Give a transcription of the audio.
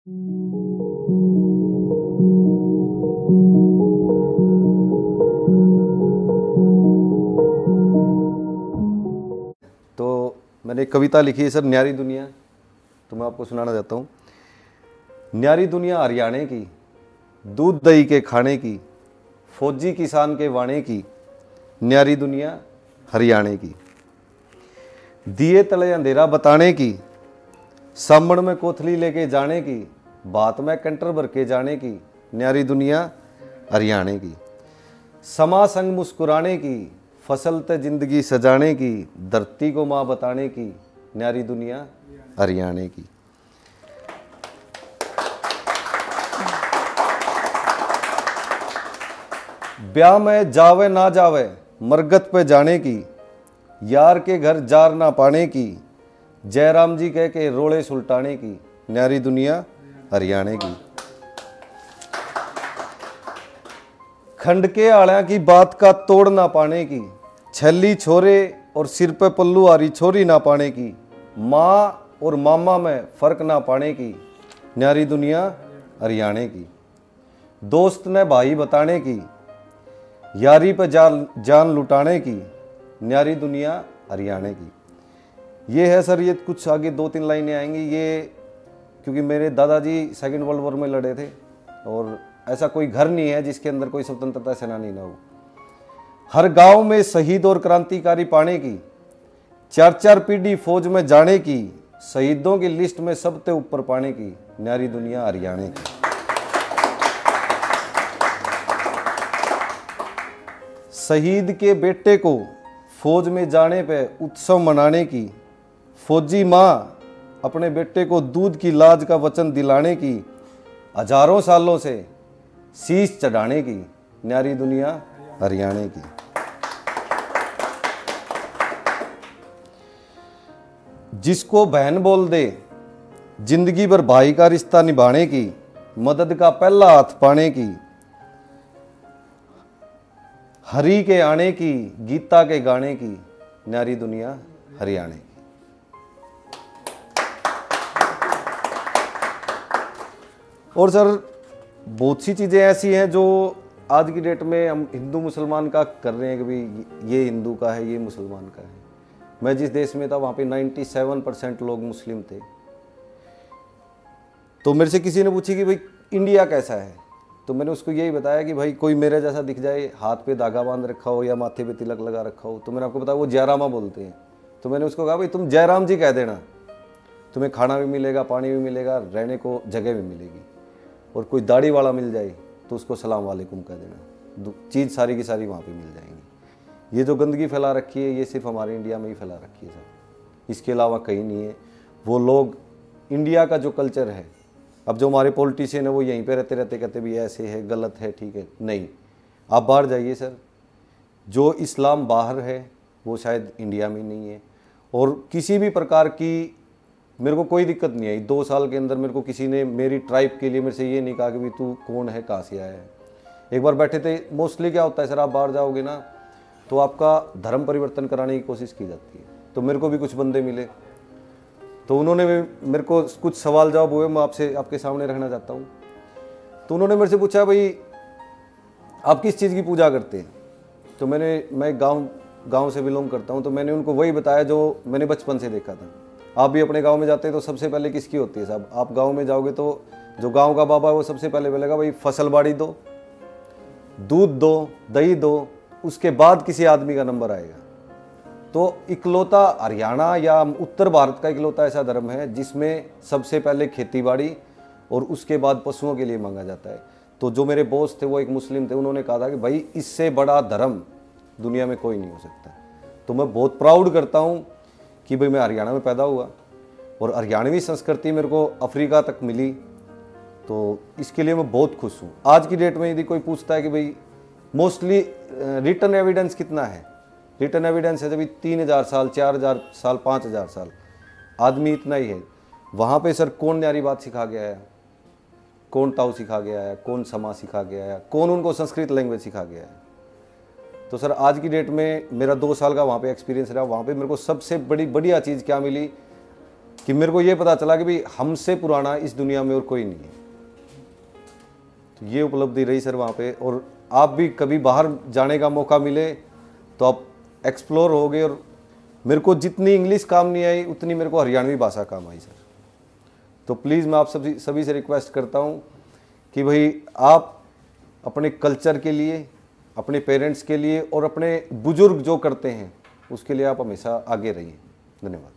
तो मैंने एक कविता लिखी है सर, न्यारी दुनिया, तो मैं आपको सुनाना चाहता हूँ। न्यारी दुनिया हरियाणे की, दूध दही के खाने की, फौजी किसान के वाणे की, न्यारी दुनिया हरियाणे की। दिए तले अंधेरा बताने की, सामण में कोथली लेके जाने की, बात में कंटर भर के जाने की, न्यारी दुनिया हरियाणे की। समा संग मुस्कुराने की, फसल ते जिंदगी सजाने की, धरती को माँ बताने की, न्यारी दुनिया हरियाणे की। ब्याह में जावे ना जावे, मरगत पे जाने की, यार के घर जार ना पाने की, जयराम जी कह के रोड़े सुलटाने की, न्यारी दुनिया हरियाणे की। खंड के आलिया की बात का तोड़ ना पाने की, छली छोरे और सिर पे पल्लू आरी छोरी ना पाने की, माँ और मामा में फर्क ना पाने की, न्यारी दुनिया हरियाणे की। दोस्त ने भाई बताने की, यारी पे जान लुटाने की, न्यारी दुनिया हरियाणे की। ये है सर, ये कुछ आगे 2-3 लाइनें आएंगी। ये क्योंकि मेरे दादाजी सेकेंड वर्ल्ड वॉर में लड़े थे और ऐसा कोई घर नहीं है जिसके अंदर कोई स्वतंत्रता सेनानी ना हो। हर गांव में शहीद और क्रांतिकारी पाने की, 4-4 पीढ़ी फौज में जाने की, शहीदों की लिस्ट में सबसे ऊपर पाने की, न्यारी दुनिया हरियाणे की। शहीद के बेटे को फौज में जाने पे उत्सव मनाने की, फौजी माँ अपने बेटे को दूध की लाज का वचन दिलाने की, हजारों सालों से शीश चढ़ाने की, न्यारी दुनिया हरियाणे की। जिसको बहन बोल दे, जिंदगी भर भाई का रिश्ता निभाने की, मदद का पहला हाथ पाने की, हरि के आने की, गीता के गाने की, न्यारी दुनिया हरियाणे की। और सर बहुत सी चीज़ें ऐसी हैं जो आज की डेट में हम हिंदू मुसलमान का कर रहे हैं कि भाई ये हिंदू का है, ये मुसलमान का है। मैं जिस देश में था वहाँ पे 97% लोग मुस्लिम थे। तो मेरे से किसी ने पूछी कि भाई इंडिया कैसा है, तो मैंने उसको यही बताया कि भाई कोई मेरे जैसा दिख जाए, हाथ पे धागा बांध रखा हो या माथे पे तिलक लगा रखा हो, तो मैंने आपको बताया वो जयरामा बोलते हैं। तो मैंने उसको कहा भाई तुम जयराम जी कह देना, तुम्हें खाना भी मिलेगा, पानी भी मिलेगा, रहने को जगह भी मिलेगी। और कोई दाढ़ी वाला मिल जाए तो उसको सलाम वालेकुम कह देना, चीज़ सारी की सारी वहाँ पे मिल जाएंगी। ये जो गंदगी फैला रखी है ये सिर्फ हमारे इंडिया में ही फैला रखी है सर, इसके अलावा कहीं नहीं है। वो लोग इंडिया का जो कल्चर है, अब जो हमारे पॉलिटिशियन है वो यहीं पे रहते रहते कहते भी ऐसे है, गलत है, ठीक है, नहीं। आप बाहर जाइए सर, जो इस्लाम बाहर है वो शायद इंडिया में नहीं है। और किसी भी प्रकार की मेरे को कोई दिक्कत नहीं आई। 2 साल के अंदर मेरे को किसी ने मेरी ट्राइब के लिए मेरे से ये नहीं कहा कि भाई तू कौन है, कहाँ से आया है। एक बार बैठे थे, मोस्टली क्या होता है सर, आप बाहर जाओगे ना तो आपका धर्म परिवर्तन कराने की कोशिश की जाती है। तो मेरे को भी कुछ बंदे मिले, तो उन्होंने मेरे को कुछ सवाल जवाब हुए, मैं आपसे आपके सामने रखना चाहता हूँ। तो उन्होंने मेरे से पूछा भाई आप किस चीज़ की पूजा करते हैं। तो मैं गाँव से बिलोंग करता हूँ, तो मैंने उनको वही बताया जो मैंने बचपन से देखा था। आप भी अपने गांव में जाते हैं तो सबसे पहले किसकी होती है साहब, आप गांव में जाओगे तो जो गांव का बाबा है वो सबसे पहले बोलेगा भाई फसल बाड़ी दो, दूध दो, दही दो, उसके बाद किसी आदमी का नंबर आएगा। तो इकलौता हरियाणा या उत्तर भारत का इकलौता ऐसा धर्म है जिसमें सबसे पहले खेती बाड़ी और उसके बाद पशुओं के लिए मांगा जाता है। तो जो मेरे बॉस थे वो एक मुस्लिम थे, उन्होंने कहा था कि भाई इससे बड़ा धर्म दुनिया में कोई नहीं हो सकता। तो मैं बहुत प्राउड करता हूँ कि भाई मैं हरियाणा में पैदा हुआ और हरियाणवी संस्कृति मेरे को अफ्रीका तक मिली, तो इसके लिए मैं बहुत खुश हूँ। आज की डेट में यदि कोई पूछता है कि भाई मोस्टली रिटर्न एविडेंस कितना है, रिटर्न एविडेंस है जब 3000 साल, 4000 साल, 5000 साल, आदमी इतना ही है। वहाँ पे सर कौन न्यारी बात सिखा गया है, कौन ताऊ सिखा गया है, कौन समा सिखा गया है, कौन उनको संस्कृत लैंग्वेज सिखा गया है। तो सर आज की डेट में मेरा 2 साल का वहाँ पे एक्सपीरियंस रहा। वहाँ पे मेरे को सबसे बढ़िया चीज़ क्या मिली कि मेरे को ये पता चला कि भाई हमसे पुराना इस दुनिया में और कोई नहीं है। तो ये उपलब्धि रही सर वहाँ पे। और आप भी कभी बाहर जाने का मौका मिले तो आप एक्सप्लोर होगे। और मेरे को जितनी इंग्लिश काम नहीं आई उतनी मेरे को हरियाणवी भाषा काम आई सर। तो प्लीज़ मैं आप सभी से रिक्वेस्ट करता हूँ कि भाई आप अपने कल्चर के लिए, अपने पेरेंट्स के लिए और अपने बुजुर्ग जो करते हैं उसके लिए आप हमेशा आगे रहिए। धन्यवाद।